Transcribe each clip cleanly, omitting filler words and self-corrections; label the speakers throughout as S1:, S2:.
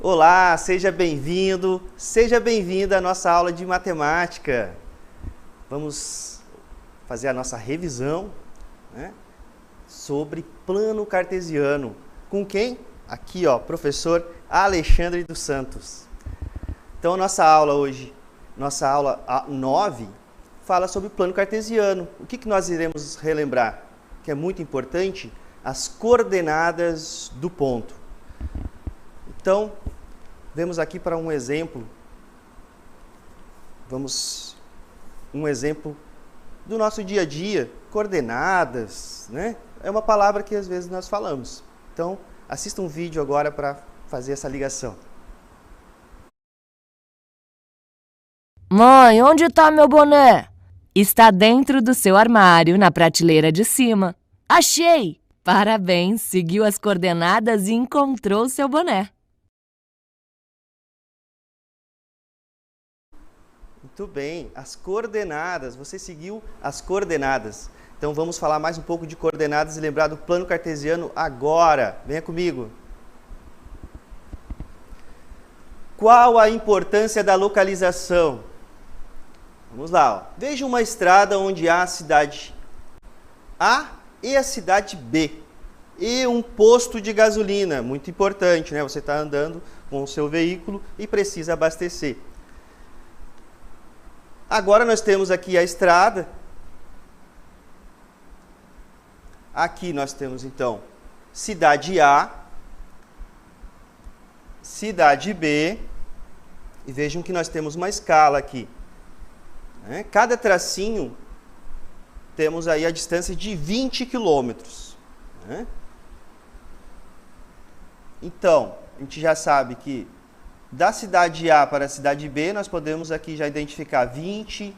S1: Olá, seja bem-vindo, seja bem-vinda à nossa aula de matemática. Vamos fazer a nossa revisão, né, sobre plano cartesiano. Com quem? Aqui, ó, professor Alexandre dos Santos. Então, a nossa aula hoje, nossa aula 9, fala sobre plano cartesiano. O que nós iremos relembrar? Que é muito importante, as coordenadas do ponto. Então, vemos aqui para um exemplo. Um exemplo do nosso dia a dia, coordenadas, né? É uma palavra que às vezes nós falamos. Então, assista um vídeo agora para fazer essa ligação.
S2: Mãe, onde está meu boné? Está dentro do seu armário, na prateleira de cima. Achei! Parabéns, seguiu as coordenadas e encontrou seu boné.
S1: Muito bem, as coordenadas, você seguiu as coordenadas. Então vamos falar mais um pouco de coordenadas e lembrar do plano cartesiano agora. Venha comigo. Qual a importância da localização? Vamos lá, ó. Veja uma estrada onde há a cidade A e a cidade B. E um posto de gasolina, muito importante, né? Você está andando com o seu veículo e precisa abastecer. Agora nós temos aqui a estrada. Aqui nós temos, então, cidade A, cidade B. E vejam que nós temos uma escala aqui. Cada tracinho, temos aí a distância de 20 quilômetros. Então, a gente já sabe que da cidade A para a cidade B, nós podemos aqui já identificar 20,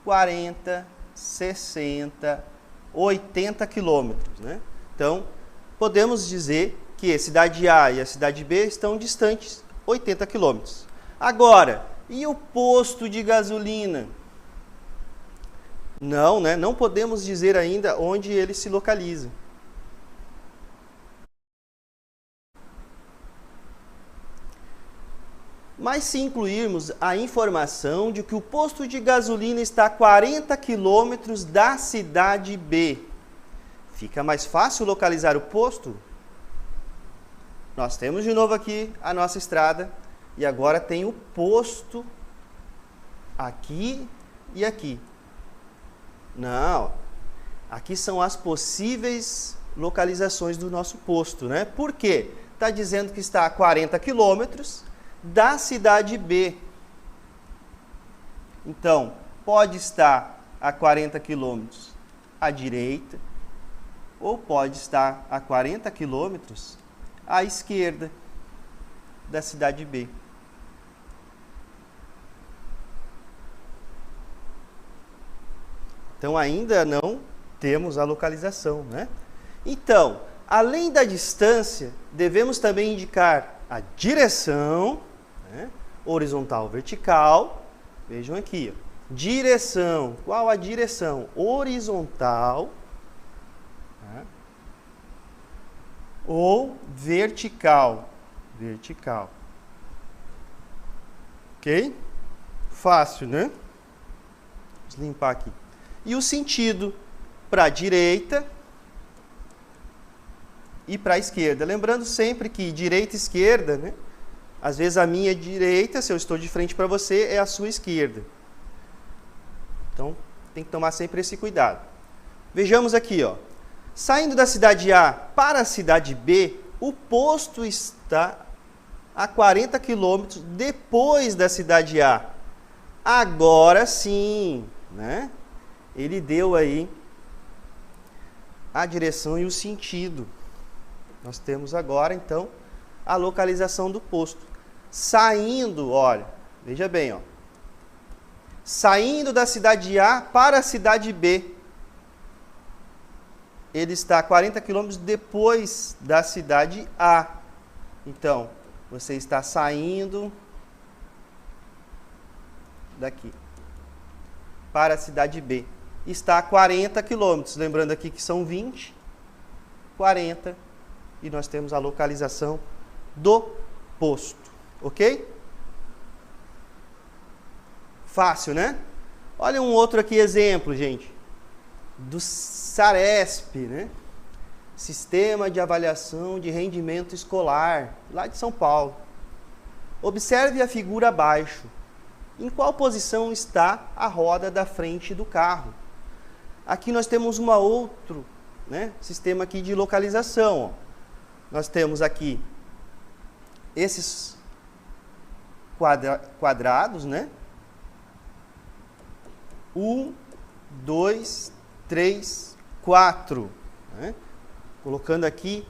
S1: 40, 60, 80 quilômetros, né? Então, podemos dizer que a cidade A e a cidade B estão distantes 80 quilômetros. Agora, e o posto de gasolina? Não, né? Não podemos dizer ainda onde ele se localiza. Mas se incluirmos a informação de que o posto de gasolina está a 40 quilômetros da cidade B, fica mais fácil localizar o posto? Nós temos de novo aqui a nossa estrada e agora tem o posto aqui e aqui. Não, aqui são as possíveis localizações do nosso posto, né? Por quê? Está dizendo que está a 40 quilômetros da cidade B. Então, pode estar a 40 quilômetros à direita ou pode estar a 40 quilômetros à esquerda da cidade B. Então, ainda não temos a localização, né? Então, além da distância, devemos também indicar a direção, né? Horizontal, vertical. Vejam aqui, ó. Direção. Qual a direção? Horizontal, né? Ou vertical. Vertical. Ok? Fácil, né? Vamos limpar aqui. E o sentido para a direita e para a esquerda. Lembrando sempre que direita e esquerda, né? Às vezes a minha direita, se eu estou de frente para você, é a sua esquerda. Então, tem que tomar sempre esse cuidado. Vejamos aqui, ó. Saindo da cidade A para a cidade B, o posto está a 40 quilômetros depois da cidade A. Agora sim, né? Ele deu aí a direção e o sentido. Nós temos agora, então, a localização do posto. Saindo, olha, veja bem, ó. Saindo da cidade A para a cidade B, ele está a 40 quilômetros depois da cidade A. Então, você está saindo daqui para a cidade B. Está a 40 quilômetros. Lembrando aqui que são 20, 40, e nós temos a localização do posto. Ok? Fácil, né? Olha um outro aqui exemplo, gente. Do SARESP, né? Sistema de Avaliação de Rendimento Escolar, lá de São Paulo. Observe a figura abaixo. Em qual posição está a roda da frente do carro? Aqui nós temos um outro, né, sistema aqui de localização. Ó. Nós temos aqui esses quadrados, né? 1, 2, 3, 4. Né? Colocando aqui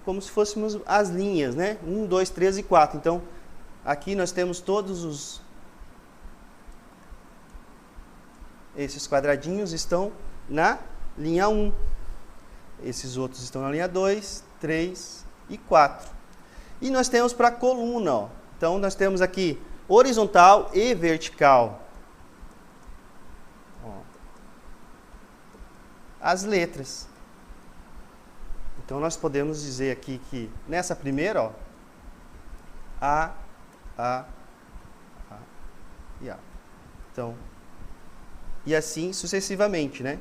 S1: como se fôssemos as linhas, né? 1, 2, 3 e 4. Então, aqui nós temos todos esses quadradinhos estão na linha 1. Esses outros estão na linha 2, 3 e 4. E nós temos para a coluna, ó. Então, nós temos aqui horizontal e vertical. Ó. As letras. Então, nós podemos dizer aqui que nessa primeira, ó, A e A. Então, e assim sucessivamente, né?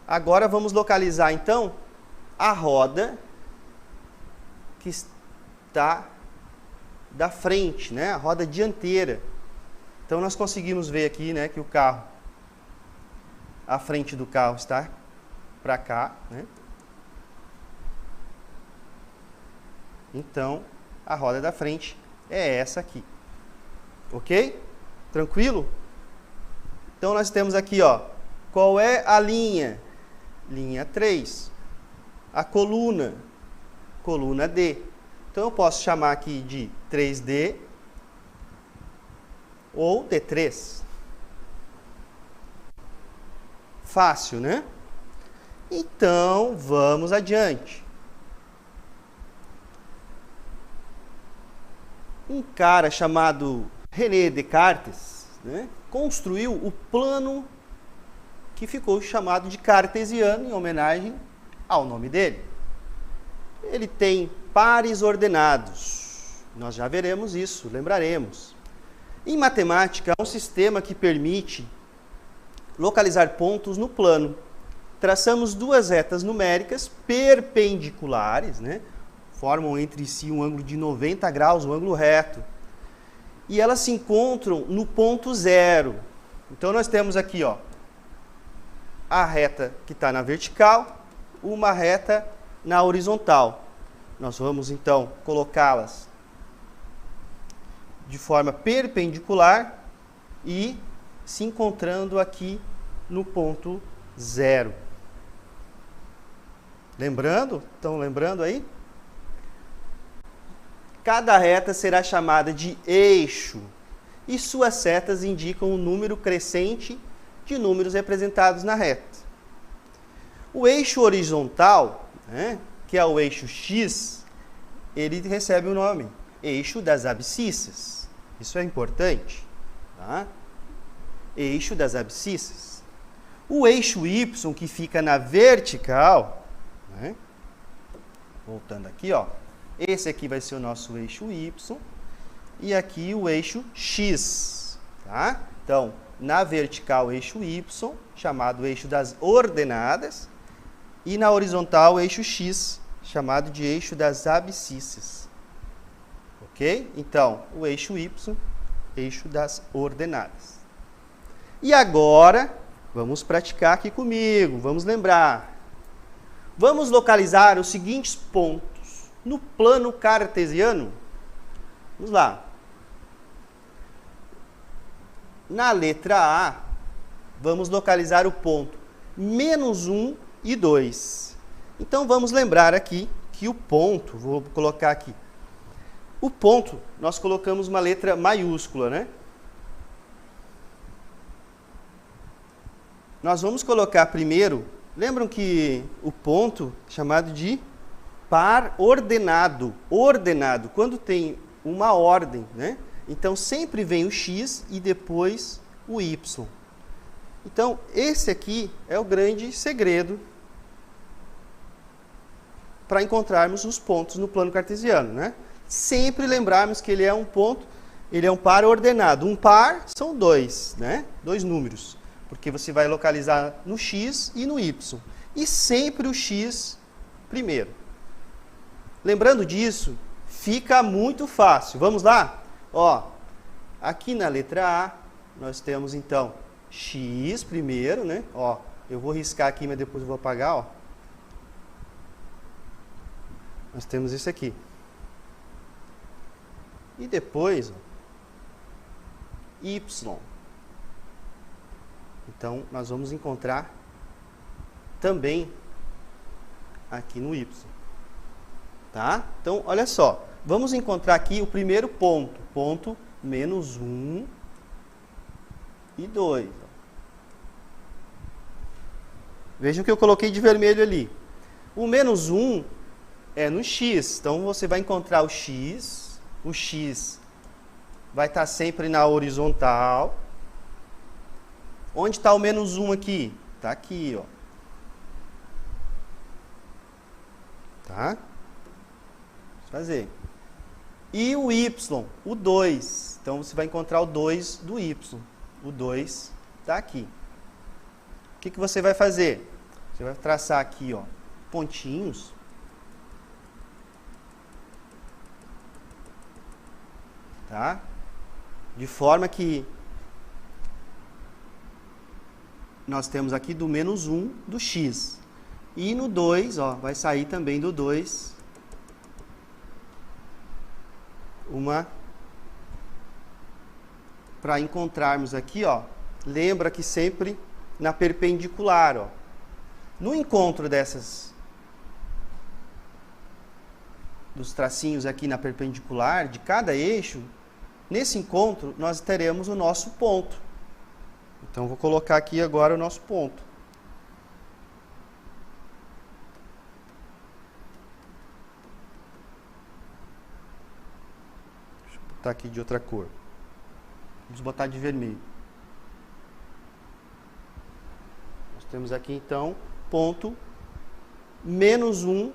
S1: Agora vamos localizar, então, a roda que está da frente, né? A roda dianteira. Então, nós conseguimos ver aqui, né, que o carro, a frente do carro está para cá, né? Então, a roda da frente é essa aqui. Ok? Tranquilo? Então, nós temos aqui, ó, qual é a linha? Linha 3. A coluna? Coluna D. Então, eu posso chamar aqui de 3D ou D3. Fácil, né? Então, vamos adiante. Um cara chamado René Descartes, né, construiu o plano que ficou chamado de cartesiano, em homenagem ao nome dele. Ele tem pares ordenados. Nós já veremos isso, lembraremos. Em matemática, há um sistema que permite localizar pontos no plano. Traçamos duas retas numéricas perpendiculares, né? Formam entre si um ângulo de 90 graus, um ângulo reto. E elas se encontram no ponto zero. Então, nós temos aqui, ó, a reta que está na vertical, uma reta na horizontal. Nós vamos, então, colocá-las de forma perpendicular e se encontrando aqui no ponto zero. Lembrando? Estão lembrando aí? Cada reta será chamada de eixo e suas setas indicam o número crescente de números representados na reta. O eixo horizontal, né, que é o eixo X, ele recebe o nome eixo das abscissas. Isso é importante. Tá? Eixo das abscissas. O eixo Y, que fica na vertical, né, voltando aqui, ó. Esse aqui vai ser o nosso eixo Y e aqui o eixo X, tá? Então, na vertical, eixo Y, chamado eixo das ordenadas, e na horizontal, eixo X, chamado de eixo das abscissas. Ok? Então, o eixo Y, eixo das ordenadas. E agora, vamos praticar aqui comigo, vamos lembrar. Vamos localizar os seguintes pontos no plano cartesiano. Vamos lá. Na letra A, vamos localizar o ponto -1 e 2. Então, vamos lembrar aqui que o ponto, vou colocar aqui, o ponto, nós colocamos uma letra maiúscula, né? Nós vamos colocar primeiro, lembram que o ponto é chamado de par ordenado. Ordenado, quando tem uma ordem, né? Então, sempre vem o X e depois o Y. Então, esse aqui é o grande segredo para encontrarmos os pontos no plano cartesiano, né? sempre lembrarmos que ele é um ponto, ele é um par ordenado. Um par são dois, né? Dois números, porque você vai localizar no x e no y. E sempre o x primeiro. Lembrando disso, fica muito fácil. Vamos lá? Ó, aqui na letra A, nós temos então x primeiro, né? Ó, eu vou riscar aqui, mas depois eu vou apagar, ó. Nós temos isso aqui. E depois, ó, y. Então, nós vamos encontrar também aqui no y. Tá? Então, olha só. Vamos encontrar aqui o primeiro ponto. Ponto menos 1 e 2. Vejam que eu coloquei de vermelho ali. O menos 1 é no x. Então, você vai encontrar o x. O x vai estar sempre na horizontal. Onde está o menos 1 aqui? Está aqui, ó. Tá? Vamos fazer. E o y, o 2. Então, você vai encontrar o 2 do y. O 2 está aqui. O que você vai fazer? Você vai traçar aqui, ó, pontinhos. Tá? De forma que nós temos aqui do menos 1 do x. E no 2, ó, vai sair também do 2 uma... Para encontrarmos aqui, ó, lembra que sempre na perpendicular, ó. No encontro dos tracinhos aqui na perpendicular de cada eixo, nesse encontro nós teremos o nosso ponto. Então, vou colocar aqui agora o nosso ponto. Deixa eu botar aqui de outra cor. Vamos botar de vermelho. Nós temos aqui, então, ponto menos 1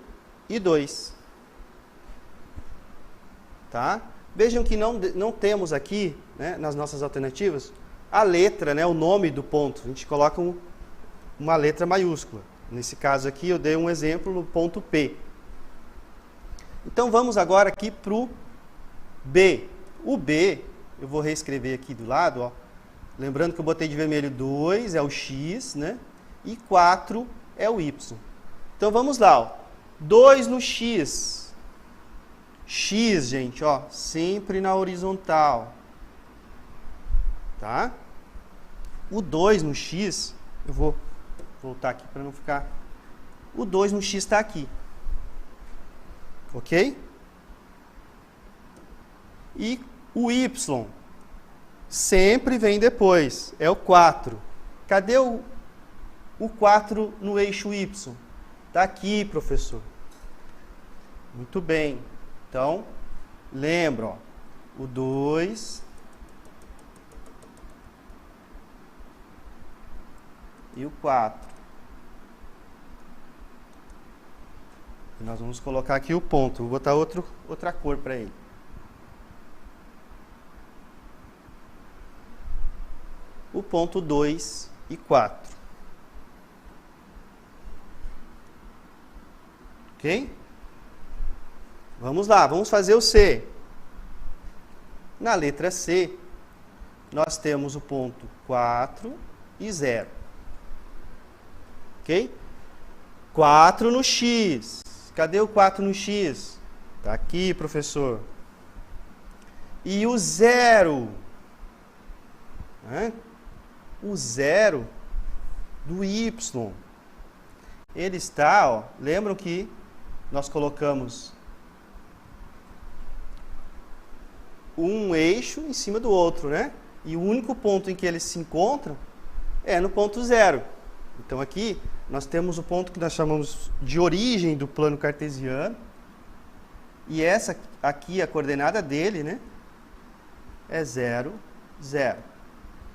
S1: e 2. Tá? Vejam que não temos aqui, né, nas nossas alternativas, a letra, né, o nome do ponto. A gente coloca uma letra maiúscula. Nesse caso aqui, eu dei um exemplo no ponto P. Então, vamos agora aqui para o B. O B, eu vou reescrever aqui do lado, ó. Lembrando que eu botei de vermelho 2, é o x, né? E 4 é o y. Então, vamos lá, ó. 2 no x. X, gente, ó, sempre na horizontal. Tá? O 2 no x, eu vou voltar aqui para não ficar... O 2 no x está aqui. Ok? E o y sempre vem depois, é o 4. Cadê o 4 no eixo y? Está aqui, professor. Muito bem. Então, lembra, ó, o 2 e o 4. E nós vamos colocar aqui o ponto. Vou botar outra cor para ele. O ponto 2 e 4. Ok? Vamos lá, vamos fazer o C. Na letra C, nós temos o ponto 4 e 0. Ok? 4 no X. Cadê o 4 no X? Está aqui, professor. E o 0? O 0 do Y. Ele está, ó, lembram que nós colocamos um eixo em cima do outro, né? E o único ponto em que eles se encontram é no ponto 0. Então, aqui, nós temos o ponto que nós chamamos de origem do plano cartesiano. E essa aqui, a coordenada dele, né? É 0, 0.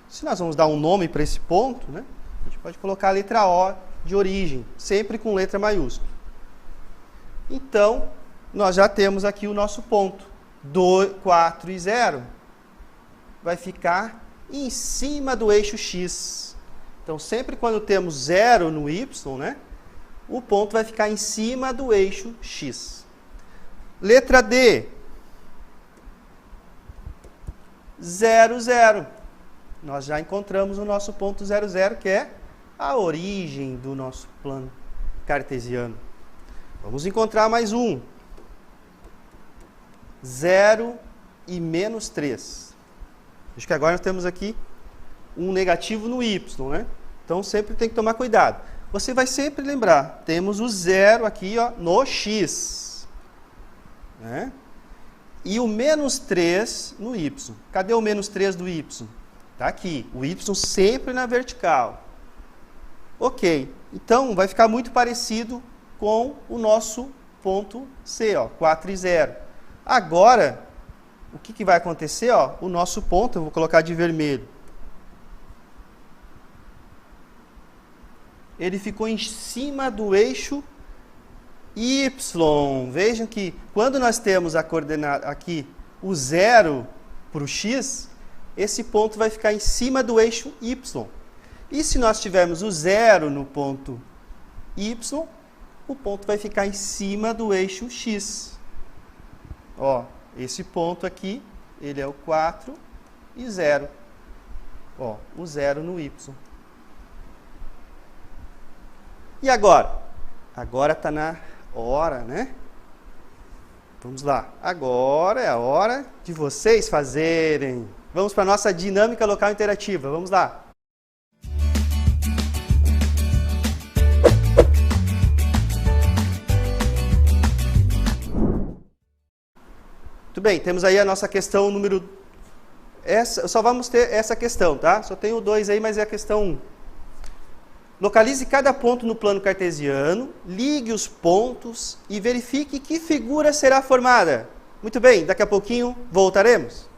S1: Se nós vamos dar um nome para esse ponto, né? A gente pode colocar a letra O de origem, sempre com letra maiúscula. Então, nós já temos aqui o nosso ponto. 4 e 0 vai ficar em cima do eixo x. Então, sempre quando temos 0 no y, né, o ponto vai ficar em cima do eixo x. Letra D. 0, 0. Nós já encontramos o nosso ponto 0, 0, que é a origem do nosso plano cartesiano. Vamos encontrar mais um. 0 e menos 3. Acho que agora nós temos aqui um negativo no y, né? Então, sempre tem que tomar cuidado. Você vai sempre lembrar, temos o 0 aqui, ó, no x. Né? E o menos 3 no y. Cadê o menos 3 do y? Está aqui. O y sempre na vertical. Ok. Então, vai ficar muito parecido com o nosso ponto C, ó, 4 e 0. Agora, o que vai acontecer? Ó, o nosso ponto, eu vou colocar de vermelho. Ele ficou em cima do eixo Y. Vejam que quando nós temos a coordenada aqui, o 0 para o x, esse ponto vai ficar em cima do eixo Y. E se nós tivermos o 0 no ponto Y, o ponto vai ficar em cima do eixo x. Ó, esse ponto aqui, ele é o 4 e 0. Ó, o 0 no Y. E agora? Agora está na hora, né? Vamos lá. Agora é a hora de vocês fazerem. Vamos para a nossa dinâmica local interativa. Vamos lá. Muito bem, temos aí a nossa questão número... só vamos ter essa questão, tá? Só tenho 2 aí, mas é a questão 1. Localize cada ponto no plano cartesiano, ligue os pontos e verifique que figura será formada. Muito bem, daqui a pouquinho voltaremos.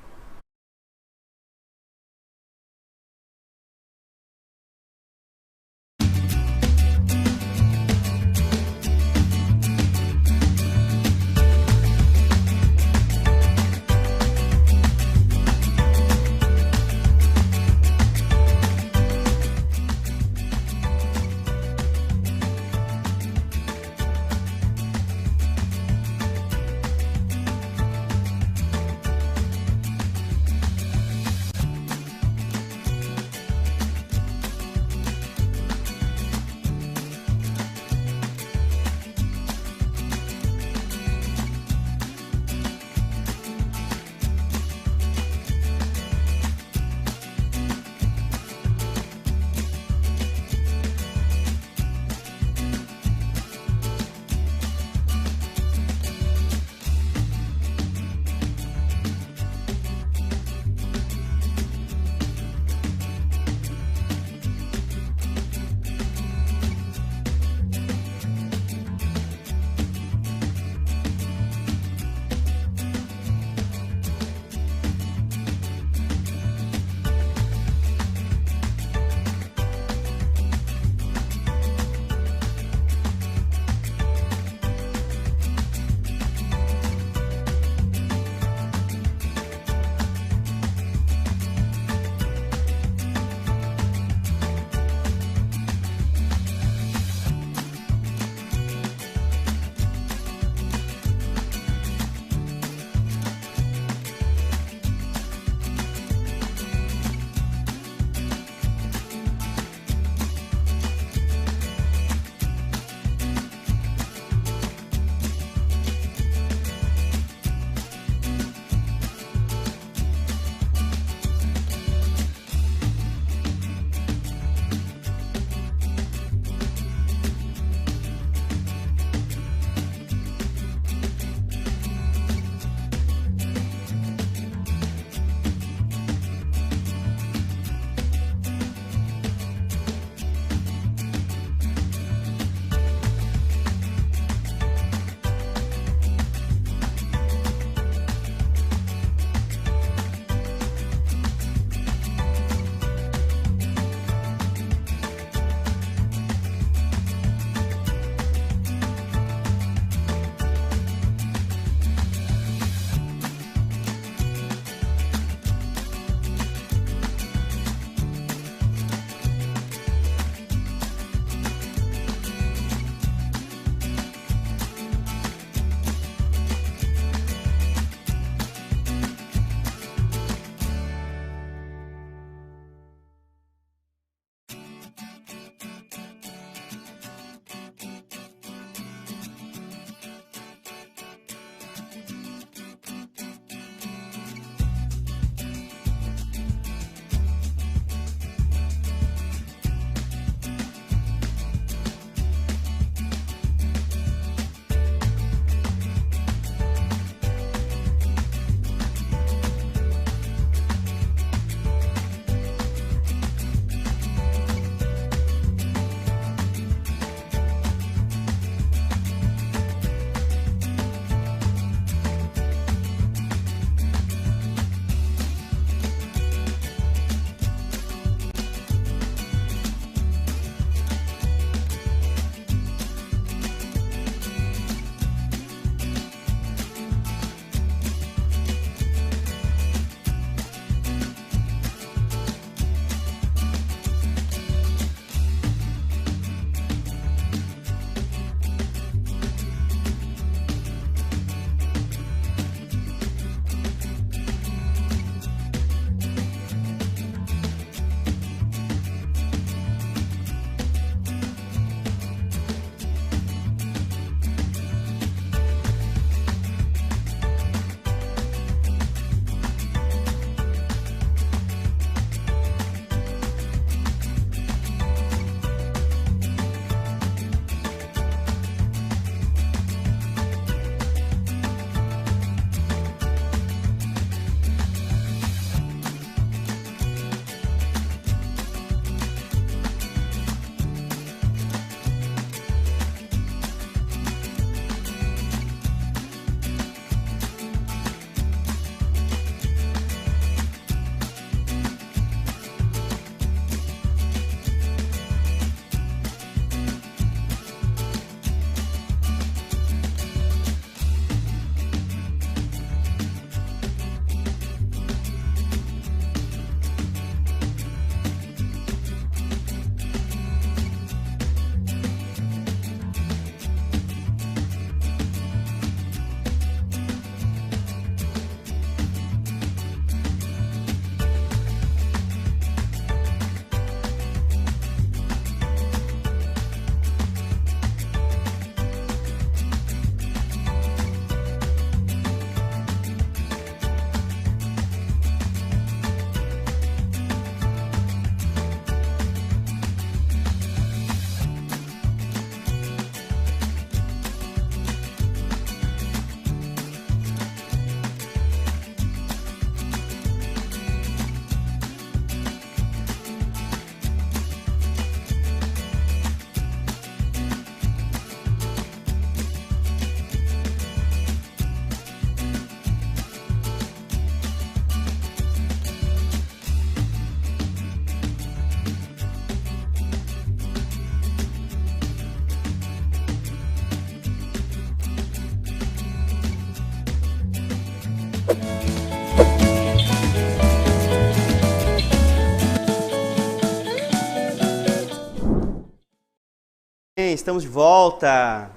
S1: bem, estamos de volta.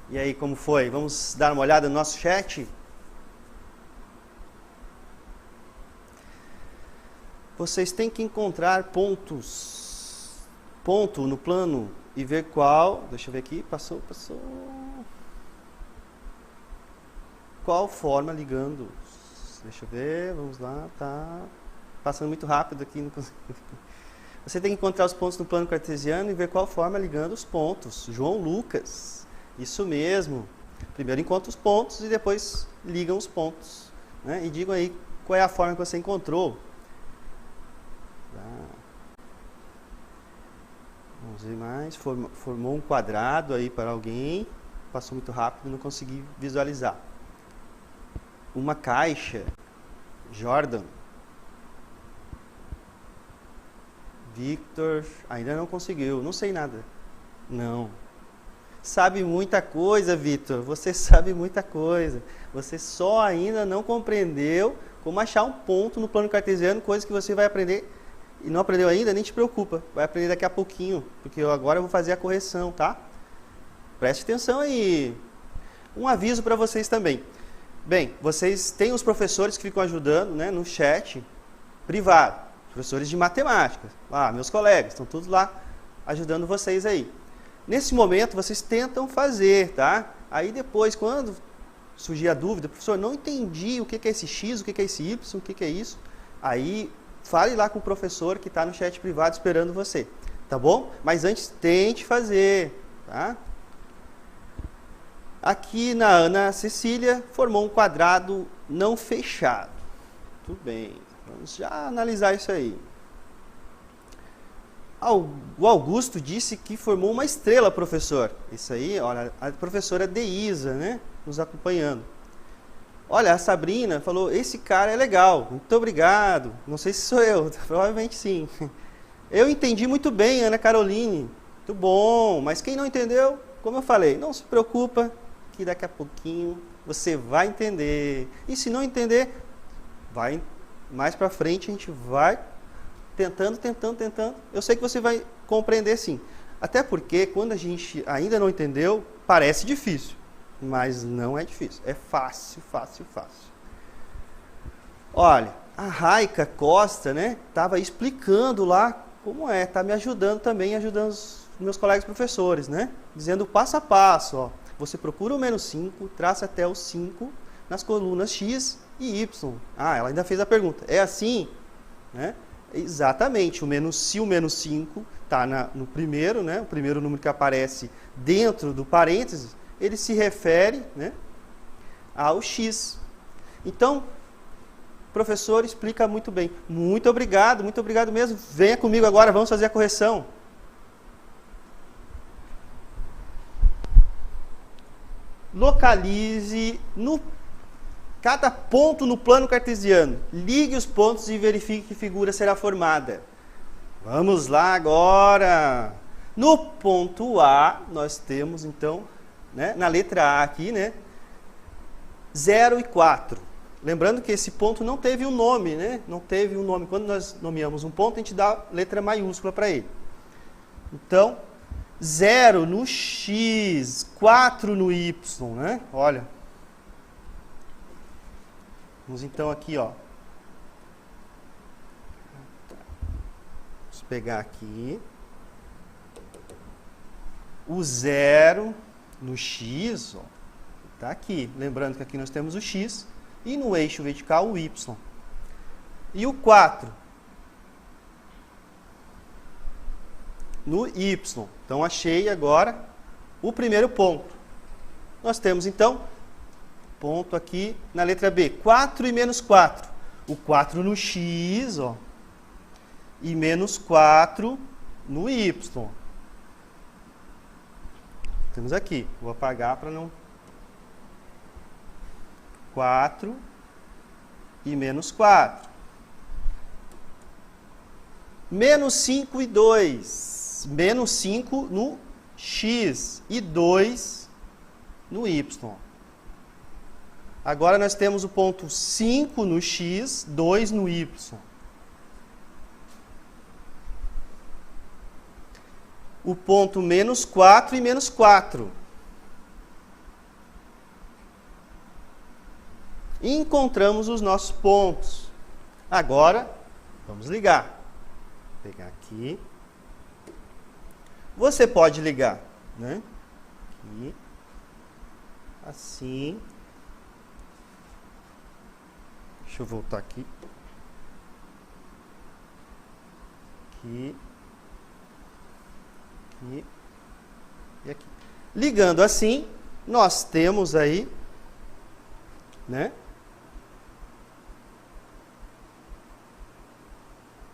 S1: E aí, como foi? Vamos dar uma olhada no nosso chat? Vocês têm que encontrar ponto no plano e ver qual, deixa eu ver aqui, passou. Qual forma ligando? Deixa eu ver, vamos lá, tá passando muito rápido aqui, não consigo. Você tem que encontrar os pontos no plano cartesiano e ver qual forma ligando os pontos. João Lucas, isso mesmo. Primeiro encontra os pontos e depois ligam os pontos, né? E digam aí qual é a forma que você encontrou. Vamos ver mais. Formou um quadrado aí para alguém. Passou muito rápido, não consegui visualizar. Uma caixa. Jordan. Victor. Ainda não conseguiu. Não sei nada. Não. Sabe muita coisa, Victor. Você sabe muita coisa. Você só ainda não compreendeu como achar um ponto no plano cartesiano, coisa que você vai aprender. E não aprendeu ainda, nem te preocupa. Vai aprender daqui a pouquinho, porque agora eu vou fazer a correção, tá? Preste atenção aí. Um aviso para vocês também. Bem, vocês têm os professores que ficam ajudando, né, no chat privado. Professores de matemática. Meus colegas, estão todos lá ajudando vocês aí. Nesse momento, vocês tentam fazer, tá? Aí depois, quando surgir a dúvida, professor, não entendi o que é esse X, o que é esse Y, o que é isso. Aí fale lá com o professor que está no chat privado esperando você, tá bom? Mas antes, tente fazer, tá? Aqui na Ana Cecília, formou um quadrado não fechado. Tudo bem, vamos já analisar isso aí. O Augusto disse que formou uma estrela, professor. Isso aí, olha, a professora Deísa, né, nos acompanhando. Olha, a Sabrina falou, esse cara é legal, muito obrigado. Não sei se sou eu, provavelmente sim. Eu entendi muito bem, Ana Caroline. Muito bom, mas quem não entendeu, como eu falei, não se preocupa, que daqui a pouquinho você vai entender. E se não entender, vai mais pra frente, a gente vai tentando. Eu sei que você vai compreender sim. Até porque, quando a gente ainda não entendeu, parece difícil. Mas não é difícil, é fácil. Olha, a Raica Costa, né, estava explicando lá como é, está me ajudando também, ajudando os meus colegas professores, né, dizendo passo a passo, ó, você procura o menos 5, traça até o 5 nas colunas X e Y. Ela ainda fez a pergunta, é assim? Né? Exatamente, se o menos 5 está no primeiro, né, o primeiro número que aparece dentro do parênteses, ele se refere, né, ao X. Então, o professor explica muito bem. Muito obrigado mesmo. Venha comigo agora, vamos fazer a correção. Localize cada ponto no plano cartesiano. Ligue os pontos e verifique que figura será formada. Vamos lá agora. No ponto A, nós temos, então, né, na letra A aqui, né, 0 e 4. Lembrando que esse ponto não teve um nome, né? Não teve um nome. Quando nós nomeamos um ponto, a gente dá letra maiúscula para ele. Então, 0 no X, 4 no Y, né? Olha. Vamos então aqui, ó. Vamos pegar aqui. O 0 no X, ó, tá aqui. Lembrando que aqui nós temos o X e no eixo vertical o Y. E o 4 no Y. Então, achei agora o primeiro ponto. Nós temos, então, ponto aqui na letra B. 4 e menos 4. O 4 no X, ó, e menos 4 no Y. Temos aqui, vou apagar para não... 4 e menos 4. Menos 5 e 2. Menos 5 no X e 2 no Y. Agora nós temos o ponto 5 no X, 2 no Y. o ponto menos 4 e menos 4. E encontramos os nossos pontos. Agora, vamos ligar. Vou pegar aqui. Você pode ligar, né? Aqui. Assim. Deixa eu voltar aqui. Aqui. Aqui. E aqui. Ligando assim, nós temos aí, né?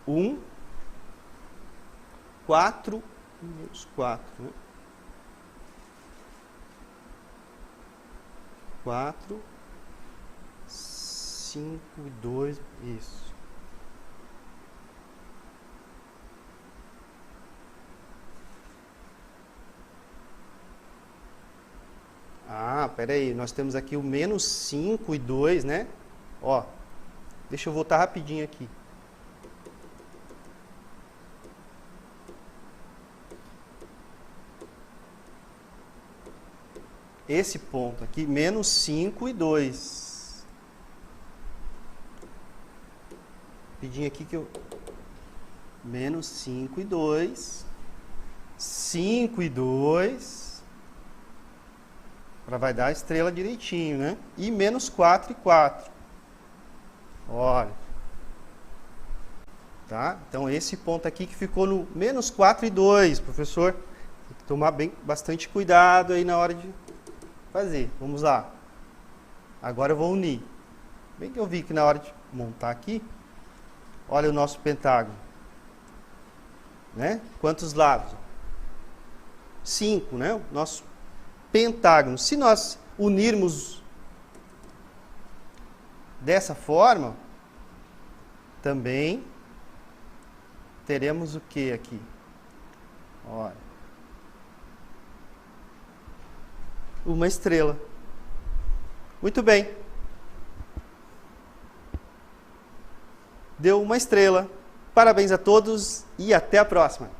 S1: 1, 4 e menos 4, né? 4, 5 e 2, isso. Ah, peraí, nós temos aqui o menos 5 e 2, né? Ó, deixa eu voltar rapidinho aqui. Esse ponto aqui, menos 5 e 2. Rapidinho aqui que eu... Menos 5 e 2. 5 e 2. Vai dar a estrela direitinho, né? E menos 4 e 4. Olha. Tá? Então, esse ponto aqui que ficou no menos 4 e 2, professor. Tem que tomar bastante cuidado aí na hora de fazer. Vamos lá. Agora eu vou unir. Bem que eu vi que na hora de montar aqui, olha o nosso pentágono. Né? Quantos lados? 5, né? O nosso pentágono. Se nós unirmos dessa forma, também teremos o que aqui? Olha. Uma estrela. Muito bem. Deu uma estrela. Parabéns a todos e até a próxima.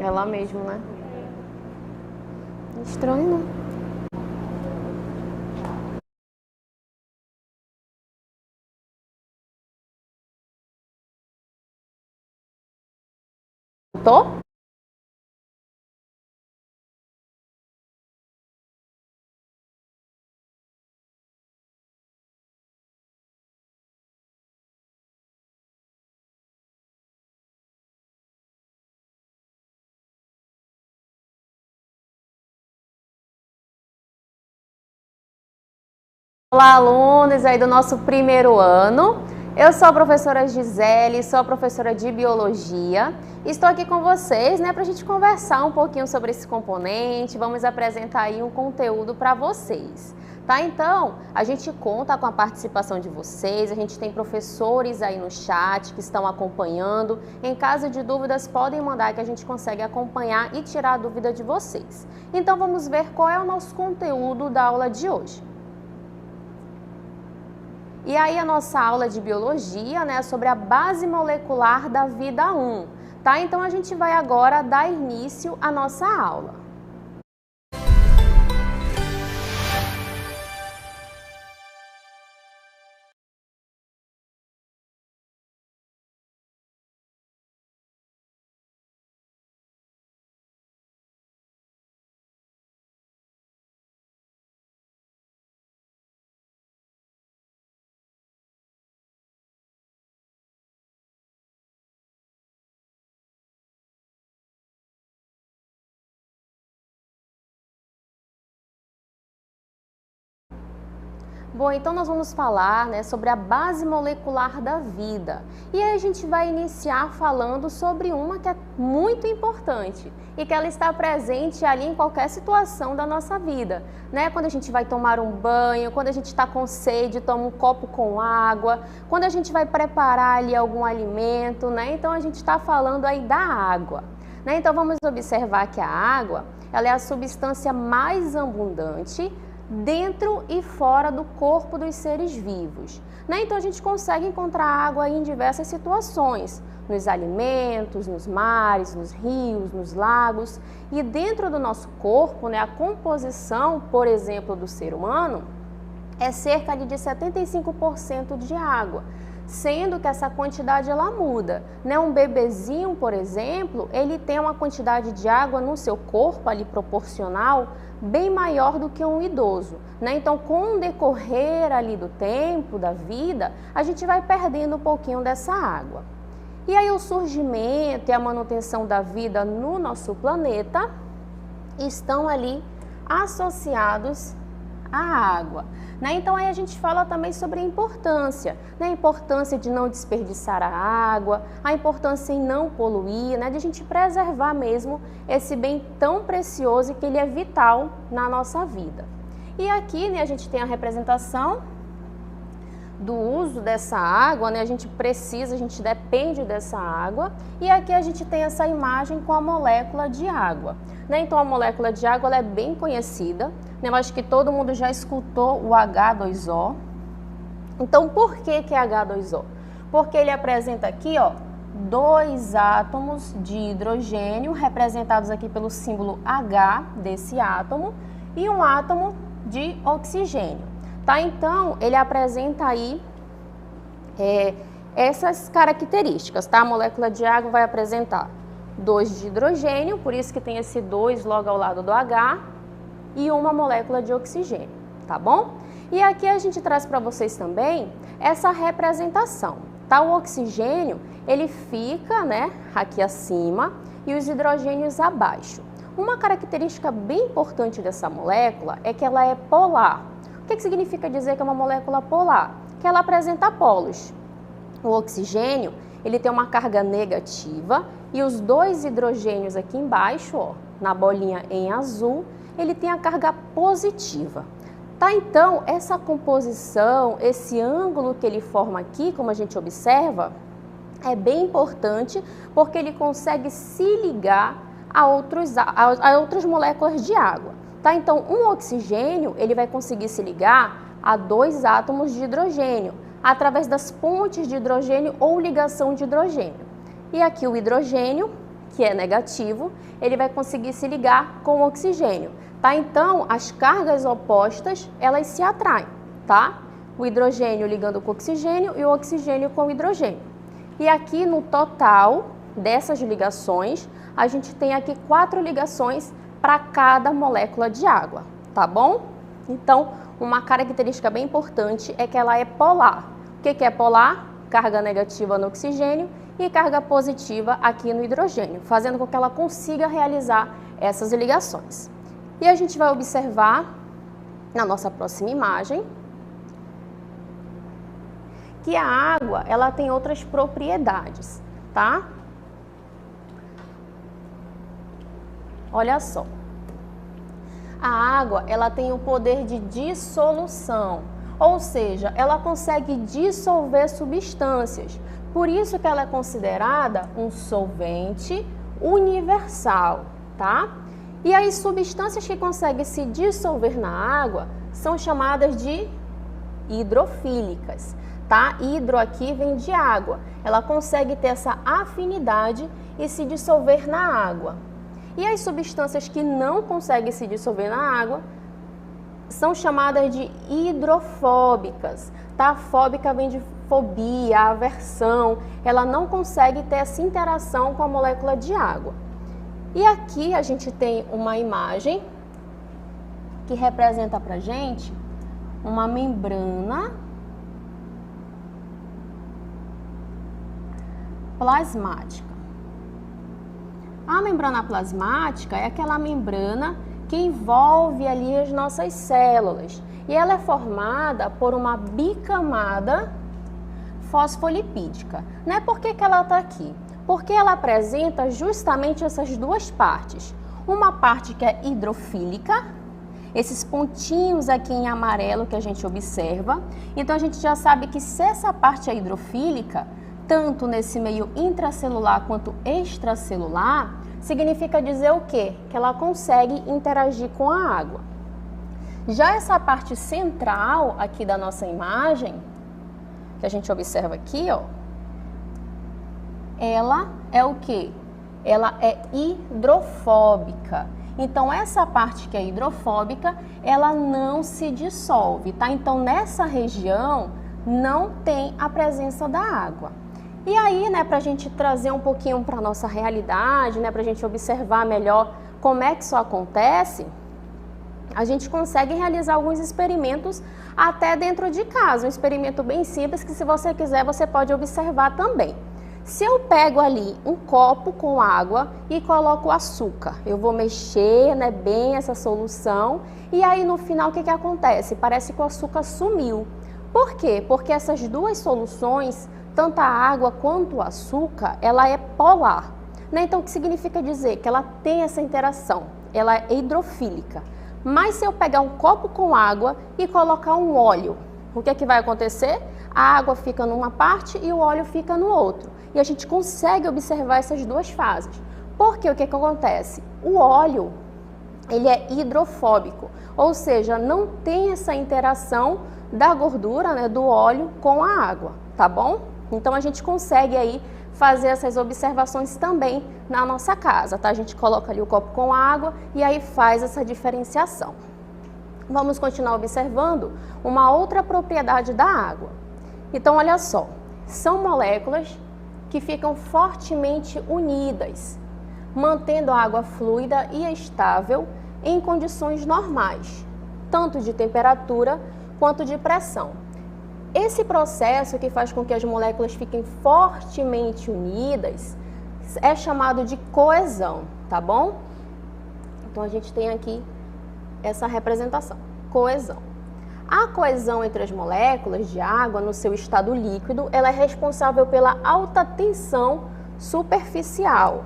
S3: Ela mesmo, né? Estranho, né? Tô? Olá, alunos aí do nosso primeiro ano. Eu sou a professora Gisele, sou a professora de Biologia. Estou aqui com vocês, né, para a gente conversar um pouquinho sobre esse componente. Vamos apresentar aí um conteúdo para vocês. Tá? Então, a gente conta com a participação de vocês, a gente tem professores aí no chat que estão acompanhando. Em caso de dúvidas, podem mandar que a gente consegue acompanhar e tirar a dúvida de vocês. Então, vamos ver qual é o nosso conteúdo da aula de hoje. E aí a nossa aula de biologia, né, sobre a base molecular da vida 1, tá? Então a gente vai agora dar início à nossa aula. Bom, então nós vamos falar, né, sobre a base molecular da vida. E aí a gente vai iniciar falando sobre uma que é muito importante e que ela está presente ali em qualquer situação da nossa vida, né? Quando a gente vai tomar um banho, quando a gente está com sede, toma um copo com água, quando a gente vai preparar ali algum alimento, né? Então a gente está falando aí da água, né? Então vamos observar que a água, ela é a substância mais abundante dentro e fora do corpo dos seres vivos, né? Então a gente consegue encontrar água em diversas situações, nos alimentos, nos mares, nos rios, nos lagos, e dentro do nosso corpo, né, a composição, por exemplo, do ser humano é cerca de 75% de água, sendo que essa quantidade ela muda, né? Um bebezinho, por exemplo, ele tem uma quantidade de água no seu corpo ali proporcional bem maior do que um idoso, né? Então, com o decorrer ali do tempo, da vida, a gente vai perdendo um pouquinho dessa água. E aí o surgimento e a manutenção da vida no nosso planeta estão ali associados à água, né? Então aí a gente fala também sobre a importância, né? A importância de não desperdiçar a água, a importância em não poluir, né? De a gente preservar mesmo esse bem tão precioso e que ele é vital na nossa vida. E aqui, né, a gente tem a representação do uso dessa água, né? A gente depende dessa água, e aqui a gente tem essa imagem com a molécula de água, né? Então a molécula de água ela é bem conhecida, né? Eu acho que todo mundo já escutou o H2O. Então por que que é H2O? Porque ele apresenta aqui, ó, dois átomos de hidrogênio representados aqui pelo símbolo H desse átomo e um átomo de oxigênio. Tá? Então, ele apresenta aí essas características, tá? A molécula de água vai apresentar 2 de hidrogênio, por isso que tem esse 2 logo ao lado do H, e uma molécula de oxigênio, tá bom? E aqui a gente traz para vocês também essa representação, tá? O oxigênio, ele fica, né, aqui acima e os hidrogênios abaixo. Uma característica bem importante dessa molécula é que ela é polar. O que significa dizer que é uma molécula polar? Que ela apresenta polos. O oxigênio, ele tem uma carga negativa e os 2 hidrogênios aqui embaixo, ó, na bolinha em azul, ele tem a carga positiva. Tá? Então, essa composição, esse ângulo que ele forma aqui, como a gente observa, é bem importante porque ele consegue se ligar a outras moléculas de água. Tá? Então, um oxigênio ele vai conseguir se ligar a 2 átomos de hidrogênio, através das pontes de hidrogênio ou ligação de hidrogênio. E aqui o hidrogênio que é negativo, ele vai conseguir se ligar com o oxigênio, tá? Então, as cargas opostas, elas se atraem, tá? O hidrogênio ligando com o oxigênio e o oxigênio com o hidrogênio. E aqui no total dessas ligações, a gente tem aqui 4 ligações para cada molécula de água, tá bom? Então, uma característica bem importante é que ela é polar. O que é polar? Carga negativa no oxigênio e carga positiva aqui no hidrogênio, fazendo com que ela consiga realizar essas ligações. E a gente vai observar na nossa próxima imagem que a água, ela tem outras propriedades, tá? Olha só. A água, ela tem o poder de dissolução, ou seja, ela consegue dissolver substâncias. Por isso que ela é considerada um solvente universal, tá? E as substâncias que conseguem se dissolver na água são chamadas de hidrofílicas, tá? Hidro aqui vem de água. Ela consegue ter essa afinidade e se dissolver na água. E as substâncias que não conseguem se dissolver na água são chamadas de hidrofóbicas, tá? Fóbica vem de fobia, aversão, ela não consegue ter essa interação com a molécula de água. E aqui a gente tem uma imagem que representa pra gente uma membrana plasmática. A membrana plasmática é aquela membrana que envolve ali as nossas células e ela é formada por uma bicamada fosfolipídica. Né? Por que ela está aqui? Porque ela apresenta justamente essas duas partes. Uma parte que é hidrofílica, esses pontinhos aqui em amarelo que a gente observa. Então a gente já sabe que se essa parte é hidrofílica, tanto nesse meio intracelular quanto extracelular, significa dizer o quê? Que ela consegue interagir com a água. Já essa parte central aqui da nossa imagem, que a gente observa aqui, ó, ela é o quê? Ela é hidrofóbica. Então, essa parte que é hidrofóbica, ela não se dissolve, tá? Então, nessa região, não tem a presença da água. E aí, né, para a gente trazer um pouquinho para a nossa realidade, né, para a gente observar melhor como é que isso acontece, a gente consegue realizar alguns experimentos até dentro de casa. Um experimento bem simples que, se você quiser, você pode observar também. Se eu pego ali um copo com água e coloco açúcar, eu vou mexer, né, bem essa solução e aí no final o que acontece? Parece que o açúcar sumiu. Por quê? Porque essas duas soluções, tanto a água quanto o açúcar, ela é polar. Né? Então, o que significa dizer? Que ela tem essa interação, ela é hidrofílica. Mas se eu pegar um copo com água e colocar um óleo, o que é que vai acontecer? A água fica numa parte e o óleo fica no outro. E a gente consegue observar essas duas fases. Porque o que acontece? O óleo, ele é hidrofóbico, ou seja, não tem essa interação da gordura, né, do óleo com a água, tá bom? Então a gente consegue aí fazer essas observações também na nossa casa, tá? A gente coloca ali o copo com água e aí faz essa diferenciação. Vamos continuar observando uma outra propriedade da água. Então, olha só, são moléculas que ficam fortemente unidas, mantendo a água fluida e estável em condições normais, tanto de temperatura quanto de pressão. Esse processo que faz com que as moléculas fiquem fortemente unidas é chamado de coesão, tá bom? Então, a gente tem aqui essa representação, coesão. A coesão entre as moléculas de água no seu estado líquido, ela é responsável pela alta tensão superficial.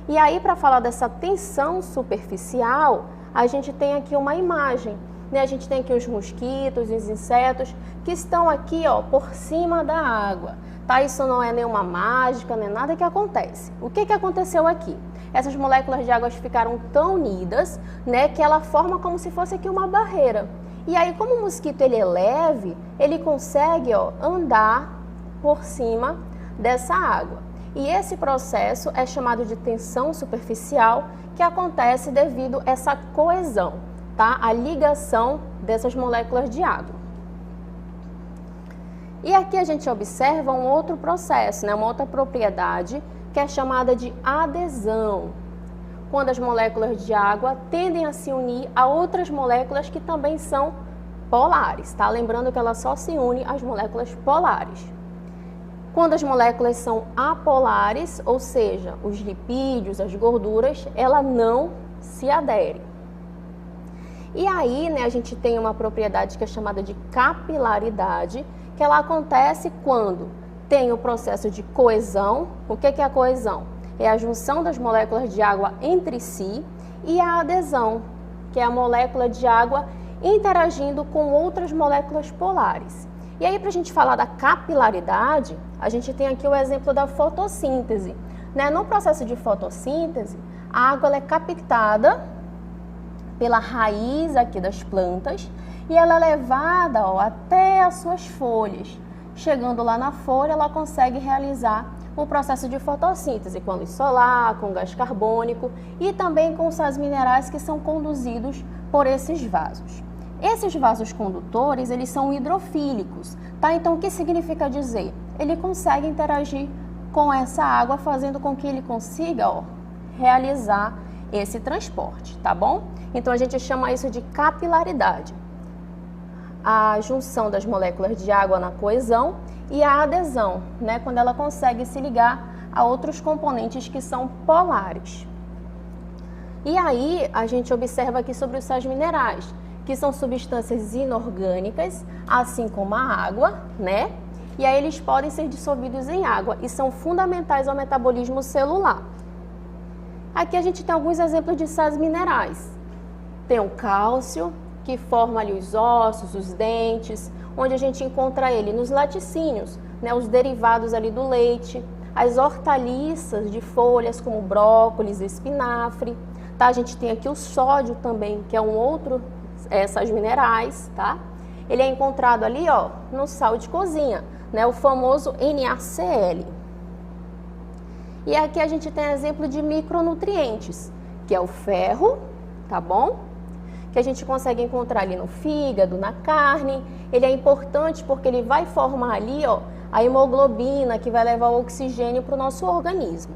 S3: E aí, para falar dessa tensão superficial, a gente tem aqui uma imagem. Né? A gente tem aqui os mosquitos, os insetos, que estão aqui, ó, por cima da água. Tá? Isso não é nenhuma mágica, nem nada que acontece. O que aconteceu aqui? Essas moléculas de água ficaram tão unidas, né, que ela forma como se fosse aqui uma barreira. E aí, como o mosquito ele é leve, ele consegue, ó, andar por cima dessa água. E esse processo é chamado de tensão superficial, que acontece devido a essa coesão, tá? A ligação dessas moléculas de água. E aqui a gente observa um outro processo, né? Uma outra propriedade, que é chamada de adesão, quando as moléculas de água tendem a se unir a outras moléculas que também são polares, tá? Lembrando que ela só se une às moléculas polares. Quando as moléculas são apolares, ou seja, os lipídios, as gorduras, ela não se adere. E aí, né, a gente tem uma propriedade que é chamada de capilaridade, que ela acontece quando tem o processo de coesão. O que é a coesão? É a junção das moléculas de água entre si, e a adesão, que é a molécula de água interagindo com outras moléculas polares. E aí, para a gente falar da capilaridade, a gente tem aqui o exemplo da fotossíntese, né? No processo de fotossíntese, a água ela é captada pela raiz aqui das plantas e ela é levada até as suas folhas. Chegando lá na folha, ela consegue realizar o processo de fotossíntese com a luz solar, com gás carbônico e também com sais minerais que são conduzidos por esses vasos. Esses vasos condutores, eles são hidrofílicos, tá? Então, o que significa dizer? Ele consegue interagir com essa água, fazendo com que ele consiga, realizar esse transporte, tá bom? Então, a gente chama isso de capilaridade. A junção das moléculas de água na coesão e a adesão, né? Quando ela consegue se ligar a outros componentes que são polares. E aí, a gente observa aqui sobre os sais minerais, que são substâncias inorgânicas, assim como a água, né? E aí eles podem ser dissolvidos em água e são fundamentais ao metabolismo celular. Aqui a gente tem alguns exemplos de sais minerais. Tem o cálcio, que forma ali os ossos, os dentes, onde a gente encontra ele nos laticínios, né? Os derivados ali do leite, as hortaliças de folhas como brócolis, espinafre, tá? A gente tem aqui o sódio também, que é um outro sais minerais, tá? Ele é encontrado ali, no sal de cozinha, né? O famoso NaCl. E aqui a gente tem exemplo de micronutrientes, que é o ferro, tá bom? Que a gente consegue encontrar ali no fígado, na carne. Ele é importante porque ele vai formar ali, a hemoglobina, que vai levar o oxigênio para o nosso organismo.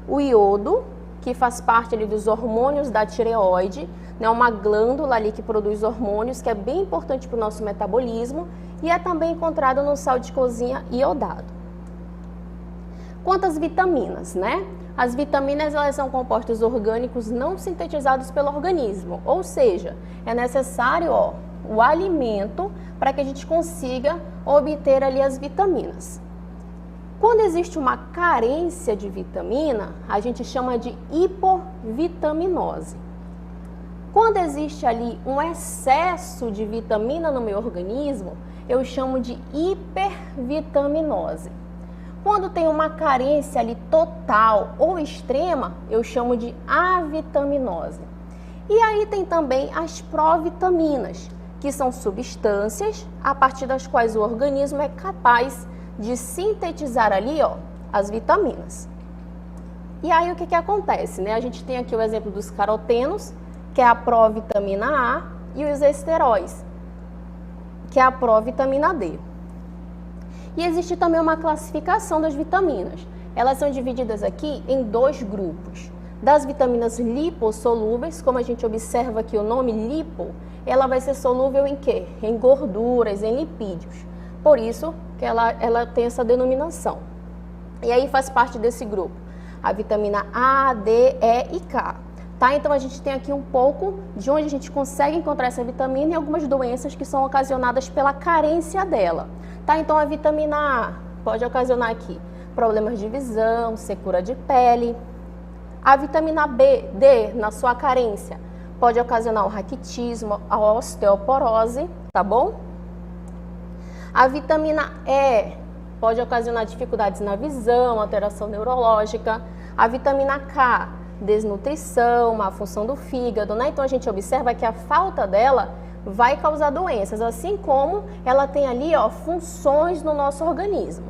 S3: O iodo, que faz parte ali dos hormônios da tireoide, né, uma glândula ali que produz hormônios, que é bem importante para o nosso metabolismo, e é também encontrado no sal de cozinha iodado. Quanto às vitaminas, né? As vitaminas, elas são compostos orgânicos não sintetizados pelo organismo, ou seja, é necessário o alimento para que a gente consiga obter ali as vitaminas. Quando existe uma carência de vitamina, a gente chama de hipovitaminose. Quando existe ali um excesso de vitamina no meu organismo, eu chamo de hipervitaminose. Quando tem uma carência ali total ou extrema, eu chamo de avitaminose. E aí tem também as provitaminas, que são substâncias a partir das quais o organismo é capaz de sintetizar ali, as vitaminas. E aí o que acontece, né? A gente tem aqui o exemplo dos carotenos, que é a provitamina A, e os esteróis, que é a provitamina D. E existe também uma classificação das vitaminas. Elas são divididas aqui em dois grupos. Das vitaminas lipossolúveis, como a gente observa aqui o nome lipo, ela vai ser solúvel em quê? Em gorduras, em lipídios. Por isso que ela tem essa denominação. E aí faz parte desse grupo a vitamina A, D, E e K. Tá? Então a gente tem aqui um pouco de onde a gente consegue encontrar essa vitamina e algumas doenças que são ocasionadas pela carência dela. Tá? Então a vitamina A pode ocasionar aqui problemas de visão, secura de pele. A vitamina D, na sua carência, pode ocasionar o raquitismo, a osteoporose, tá bom? A vitamina E pode ocasionar dificuldades na visão, alteração neurológica. A vitamina K, desnutrição, má função do fígado, né? Então a gente observa que a falta dela vai causar doenças, assim como ela tem ali, funções no nosso organismo.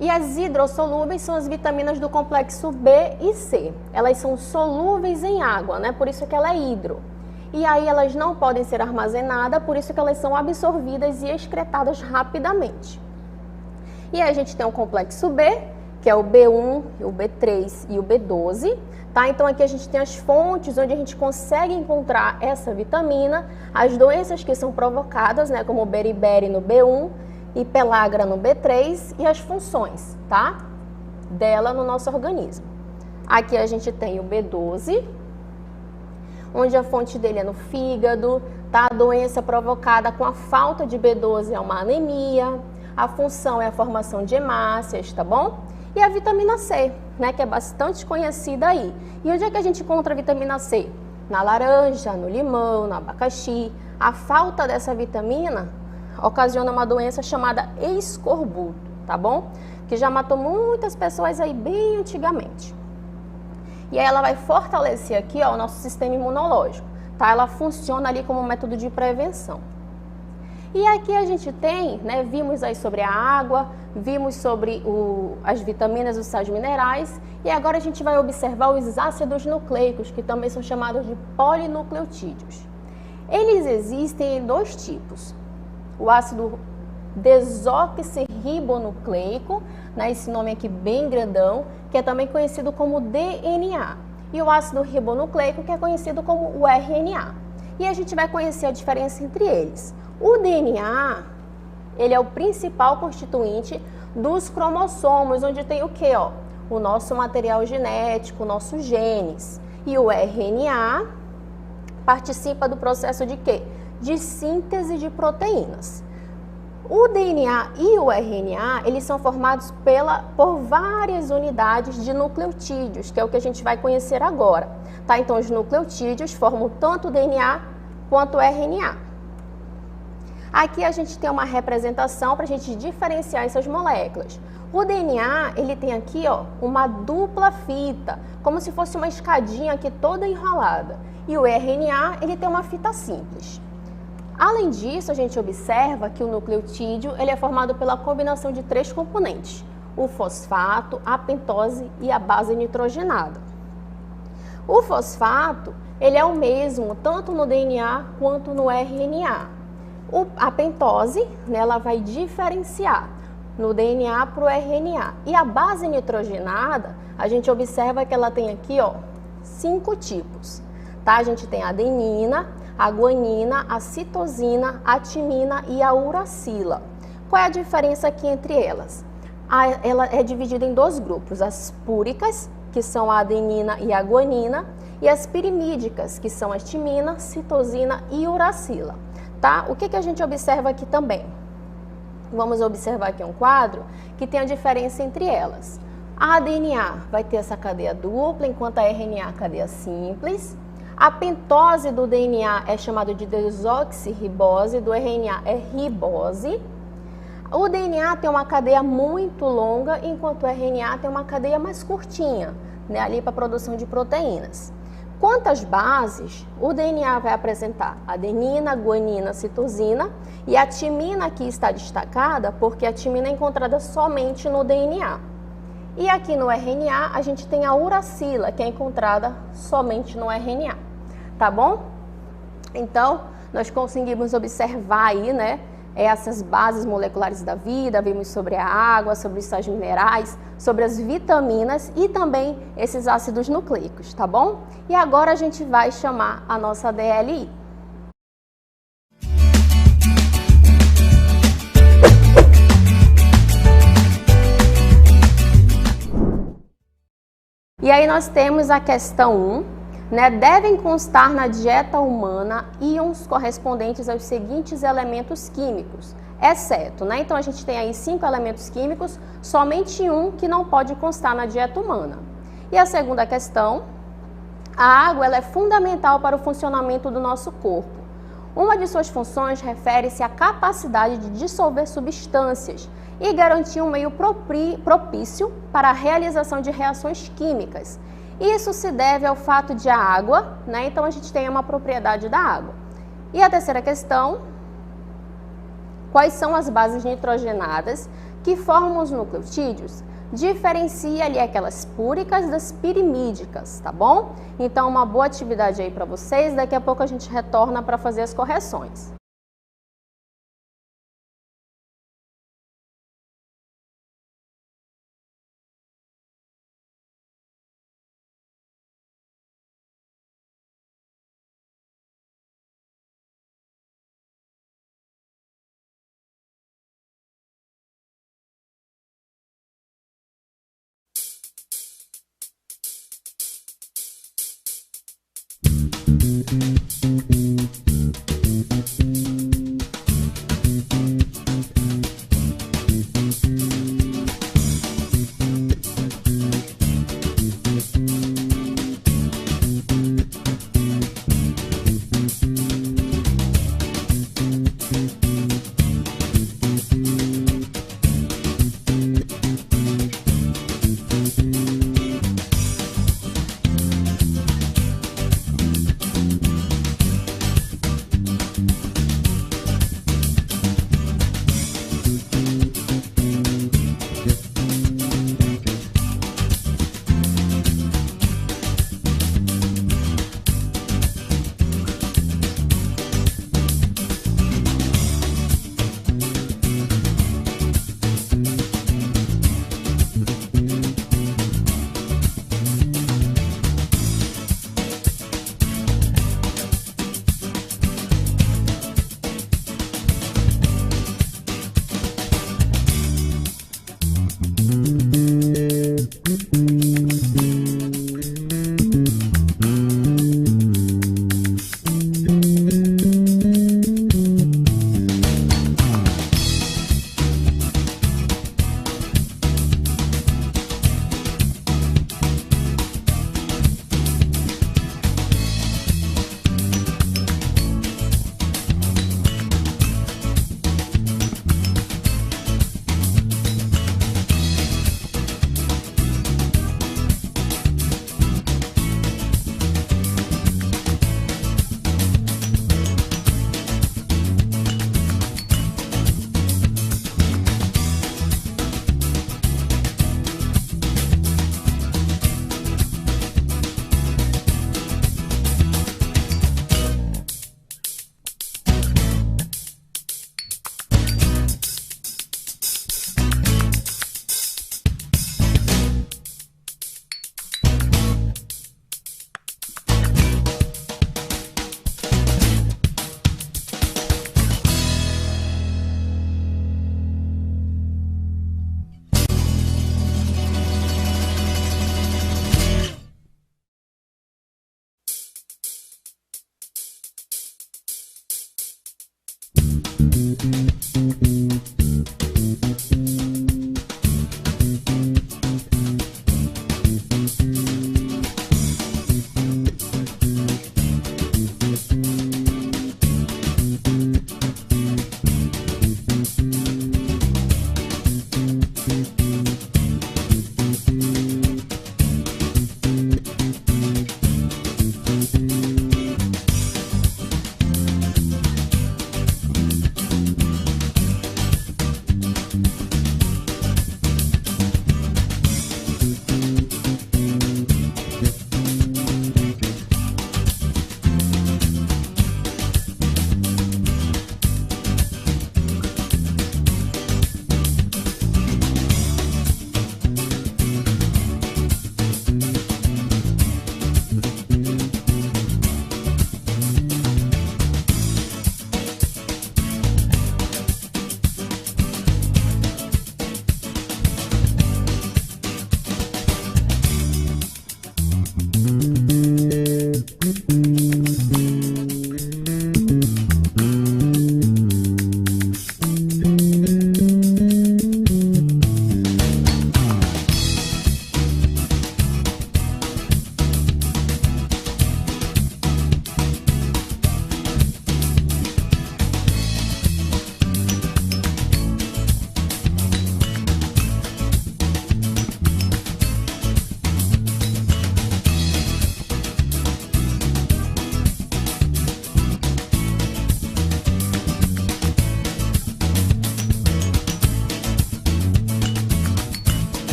S3: E as hidrossolúveis são as vitaminas do complexo B e C. Elas são solúveis em água, né? Por isso que ela é hidro. E aí elas não podem ser armazenadas, por isso que elas são absorvidas e excretadas rapidamente. E aí a gente tem o complexo B, que é o B1, o B3 e o B12, tá? Então aqui a gente tem as fontes onde a gente consegue encontrar essa vitamina, as doenças que são provocadas, né, como beriberi no B1 e pellagra no B3 e as funções, tá? Dela no nosso organismo. Aqui a gente tem o B12, onde a fonte dele é no fígado, tá? A doença provocada com a falta de B12 é uma anemia, a função é a formação de hemácias, tá bom? E a vitamina C, né, que é bastante conhecida aí. E onde é que a gente encontra a vitamina C? Na laranja, no limão, no abacaxi. A falta dessa vitamina ocasiona uma doença chamada escorbuto, tá bom? Que já matou muitas pessoas aí bem antigamente. E aí ela vai fortalecer aqui, ó, o nosso sistema imunológico, tá? Ela funciona ali como um método de prevenção. E aqui a gente tem, né, vimos aí sobre a água, vimos sobre as vitaminas, os sais minerais, e agora a gente vai observar os ácidos nucleicos, que também são chamados de polinucleotídeos. Eles existem em dois tipos. O ácido desoxirribonucleico, né, esse nome aqui bem grandão, que é também conhecido como DNA. E o ácido ribonucleico, que é conhecido como o RNA. E a gente vai conhecer a diferença entre eles. O DNA, ele é o principal constituinte dos cromossomos, onde tem o quê? Ó? O nosso material genético, nossos genes. E o RNA participa do processo de quê? De síntese de proteínas. O DNA e o RNA, eles são formados por várias unidades de nucleotídeos, que é o que a gente vai conhecer agora. Tá? Então, os nucleotídeos formam tanto o DNA quanto o RNA. Aqui a gente tem uma representação para a gente diferenciar essas moléculas. O DNA, ele tem aqui, ó, uma dupla fita, como se fosse uma escadinha aqui toda enrolada. E o RNA, ele tem uma fita simples. Além disso, a gente observa que o nucleotídeo, ele é formado pela combinação de 3 componentes: o fosfato, a pentose e a base nitrogenada. O fosfato, ele é o mesmo tanto no DNA quanto no RNA. A pentose, né, ela vai diferenciar no DNA para o RNA. E a base nitrogenada, a gente observa que ela tem aqui, ó, 5 tipos. Tá? A gente tem a adenina, a guanina, a citosina, a timina e a uracila. Qual é a diferença aqui entre elas? Ela é dividida em 2 grupos, as púricas, que são a adenina e a guanina, e as pirimídicas, que são a timina, citosina e uracila. Tá? O que a gente observa aqui também? Vamos observar aqui um quadro que tem a diferença entre elas. A DNA vai ter essa cadeia dupla, enquanto a RNA cadeia simples. A pentose do DNA é chamada de desoxirribose, do RNA é ribose. O DNA tem uma cadeia muito longa, enquanto o RNA tem uma cadeia mais curtinha, né, ali para a produção de proteínas. Quanto às bases, o DNA vai apresentar adenina, guanina, citosina, e a timina aqui está destacada porque a timina é encontrada somente no DNA. E aqui no RNA a gente tem a uracila, que é encontrada somente no RNA, tá bom? Então, nós conseguimos observar aí, né, essas bases moleculares da vida, vimos sobre a água, sobre os sais minerais, sobre as vitaminas e também esses ácidos nucleicos, tá bom? E agora a gente vai chamar a nossa DLI. E aí nós temos a questão 1. Né, devem constar na dieta humana íons correspondentes aos seguintes elementos químicos, exceto, né? Então a gente tem aí 5 elementos químicos, somente um que não pode constar na dieta humana. E a segunda questão, a água ela é fundamental para o funcionamento do nosso corpo. Uma de suas funções refere-se à capacidade de dissolver substâncias e garantir um meio propício para a realização de reações químicas. Isso se deve ao fato de a água, né? Então a gente tem uma propriedade da água. E a terceira questão, quais são as bases nitrogenadas que formam os nucleotídeos, diferencia ali aquelas púricas das pirimídicas, tá bom? Então, uma boa atividade aí para vocês, daqui a pouco a gente retorna para fazer as correções.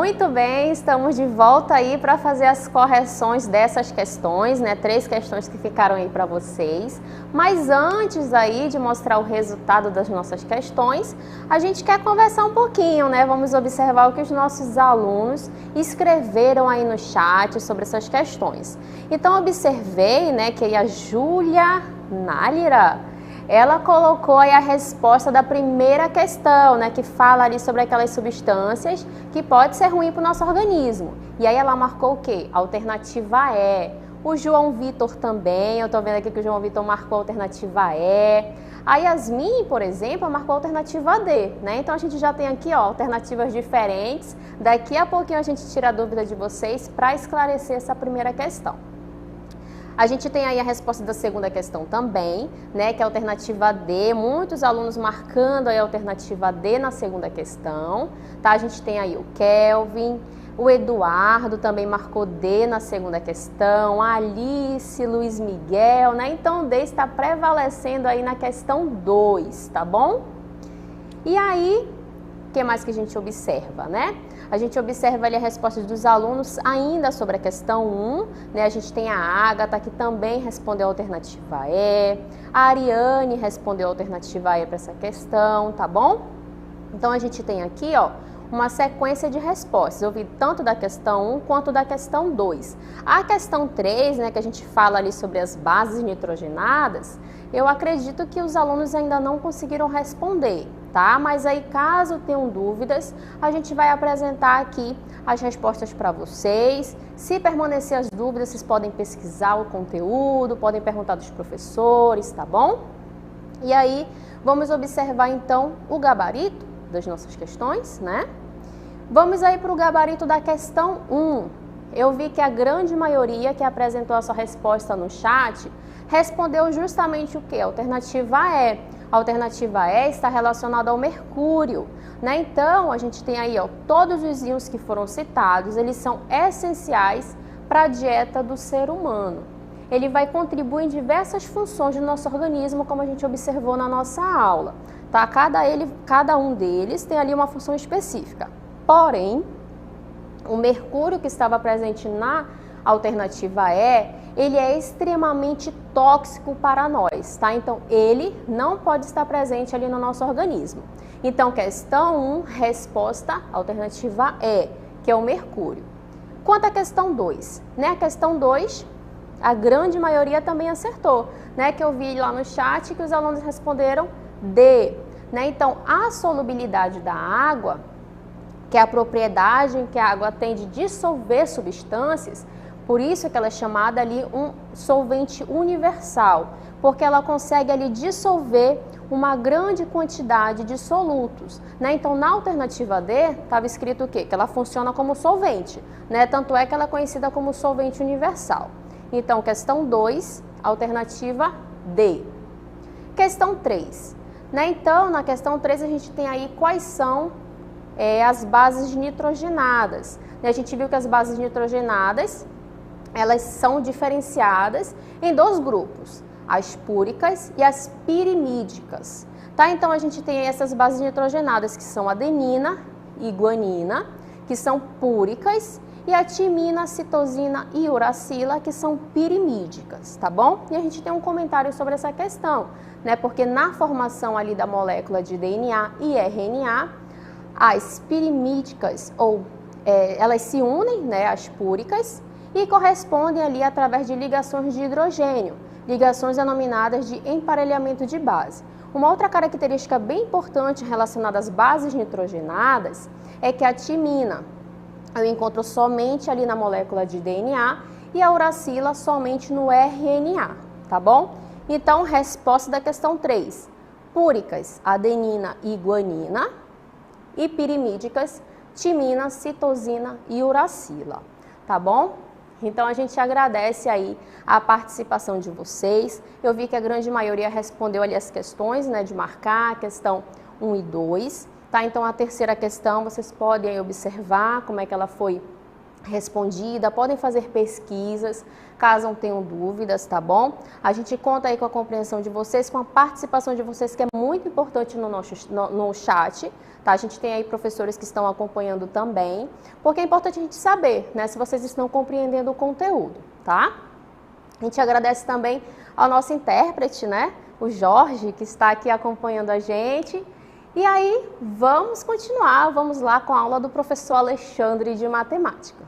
S3: Muito bem, estamos de volta aí para fazer as correções dessas questões, né? 3 questões que ficaram aí para vocês. Mas antes aí de mostrar o resultado das nossas questões, a gente quer conversar um pouquinho, né? Vamos observar o que os nossos alunos escreveram aí no chat sobre essas questões. Então, observei, né, que a Júlia Nálira, ela colocou aí a resposta da primeira questão, né, que fala ali sobre aquelas substâncias que pode ser ruim para o nosso organismo. E aí ela marcou o quê? Alternativa E. O João Vitor também, eu estou vendo aqui que o João Vitor marcou a alternativa E. A Yasmin, por exemplo, marcou a alternativa D, né? Então a gente já tem aqui, ó, alternativas diferentes. Daqui a pouquinho a gente tira a dúvida de vocês para esclarecer essa primeira questão. A gente tem aí a resposta da segunda questão também, né, que é a alternativa D, muitos alunos marcando aí a alternativa D na segunda questão, tá? A gente tem aí o Kelvin, o Eduardo também marcou D na segunda questão, a Alice, Luiz Miguel, né? Então, D está prevalecendo aí na questão 2, tá bom? E aí, o que mais que a gente observa, né? A gente observa ali a resposta dos alunos ainda sobre a questão 1, né? A gente tem a Ágata, que também respondeu a alternativa E, a Ariane respondeu a alternativa E para essa questão, tá bom? Então, a gente tem aqui, ó, uma sequência de respostas. Eu vi tanto da questão 1 quanto da questão 2. A questão 3, né, que a gente fala ali sobre as bases nitrogenadas, eu acredito que os alunos ainda não conseguiram responder, tá? Mas aí, caso tenham dúvidas, a gente vai apresentar aqui as respostas para vocês. Se permanecer as dúvidas, vocês podem pesquisar o conteúdo, podem perguntar dos professores, tá bom? E aí, vamos observar então o gabarito das nossas questões, né? Vamos aí para o gabarito da questão 1. Eu vi que a grande maioria que apresentou a sua resposta no chat respondeu justamente o que? A alternativa E. A alternativa E está relacionada ao mercúrio, né? Então, a gente tem aí, ó, todos os íons que foram citados, eles são essenciais para a dieta do ser humano. Ele vai contribuir em diversas funções do nosso organismo, como a gente observou na nossa aula, tá? Cada um deles tem ali uma função específica. Porém, o mercúrio que estava presente na alternativa E, ele é extremamente tóxico para nós, tá? Então, ele não pode estar presente ali no nosso organismo. Então, questão 1, resposta, alternativa E, que é o mercúrio. Quanto à questão 2, né? A questão 2, a grande maioria também acertou, né? Que eu vi lá no chat que os alunos responderam D, né? Então, a solubilidade da água, que é a propriedade que a água tem de dissolver substâncias, por isso que ela é chamada ali um solvente universal, porque ela consegue ali dissolver uma grande quantidade de solutos, né? Então, na alternativa D, estava escrito o quê? Que ela funciona como solvente, né? Tanto é que ela é conhecida como solvente universal. Então, questão 2, alternativa D. Questão 3, né? Então, na questão 3, a gente tem aí quais são as bases nitrogenadas. A gente viu que as bases nitrogenadas, elas são diferenciadas em 2 grupos, as púricas e as pirimídicas, tá? Então, a gente tem essas bases nitrogenadas, que são adenina e guanina, que são púricas, e a timina, citosina e uracila, que são pirimídicas, tá bom? E a gente tem um comentário sobre essa questão, né? Porque na formação ali da molécula de DNA e RNA, as pirimídicas, elas se unem, né, às púricas, e correspondem ali através de ligações de hidrogênio, ligações denominadas de emparelhamento de base. Uma outra característica bem importante relacionada às bases nitrogenadas é que a timina eu encontro somente ali na molécula de DNA e a uracila somente no RNA, tá bom? Então, resposta da questão 3. Púricas, adenina e guanina, e pirimídicas, timina, citosina e uracila, tá bom? Então, a gente agradece aí a participação de vocês. Eu vi que a grande maioria respondeu ali as questões, né, de marcar, a questão 1 e 2, tá? Então, a terceira questão, vocês podem observar como é que ela foi respondida, podem fazer pesquisas, caso tenham dúvidas, tá bom? A gente conta aí com a compreensão de vocês, com a participação de vocês, que é muito importante no chat, tá? A gente tem aí professores que estão acompanhando também, porque é importante a gente saber, né, se vocês estão compreendendo o conteúdo, tá? A gente agradece também ao nosso intérprete, né, o Jorge, que está aqui acompanhando a gente. E aí, vamos continuar, vamos lá com a aula do professor Alexandre de Matemática.